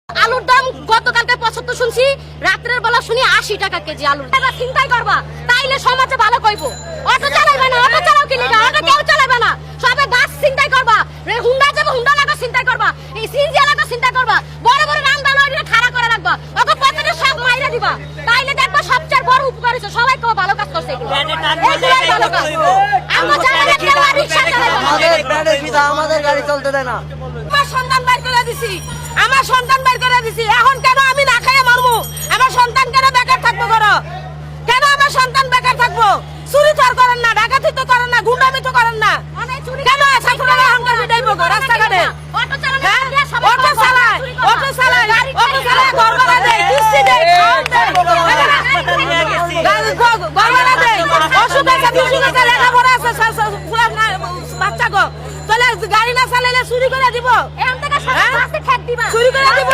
আলুর দাম গতকালকে 75 শুনছি, রাত্রের বেলা শুনি 80 টাকা কেজি আলু। এবার চিন্তাই করবা, তাইলে সমাজে ভালো কইব। অটো চালাইবে না, অটো চালাও কি লিগা? অটো কেউ চালাবে না, সবে বাস চিন্তাই করবা, হুন্ডা যাবে হুন্ডা লাগা চিন্তাই করবা, এই সিএনজি লাগা চিন্তা করবা, বড় বড় রান্দা লরিরে খাড়া করে রাখবা, ওকে পকেটে সব মাইরা দিবা, তাইলে দেখবা সবচেয়ে বড় উপকার হইছে। সবাই কেউ ভালো কাজ করছে, এইগুলাই ভালো কাজ। আমরা জানি না কেউ আর রিকশা চালাবে না, আমাদের প্যাডের পিতা আমাদের গাড়ি চলতে দেয় না। আমার সন্তান বাইর করে দিছি, আমার সন্তান বাইর করে দিছি, এখন কেন আমি না খাইয়ে মরমু? আমার সন্তান কেন বেকার থাকবো? করো কেন আমার সন্তান বেকার থাকবো? চুরি তো আর করেন না, ডাকাতি তো করেন না, গুন্ডামি তো করেন না, কেন ছাত্ররা অহংকার বিটাইবো রাস্তাঘাটে? অটো চালানো অটো চালায়, অটো চালায়, অটো চালায়, গরবালা দেয়, কিস্তি দেয়, খাওয়ান দেয়, গরবালা দেয়, ওষুধ আছে, বিশুধ আছে, লেখাপড়া আছে, বাচ্চা গো, তাহলে গাড়ি না চালাইলে চুরি করে দিব, এখান থেকে সব বাসে ঠেক দিবা, চুরি করে দিব।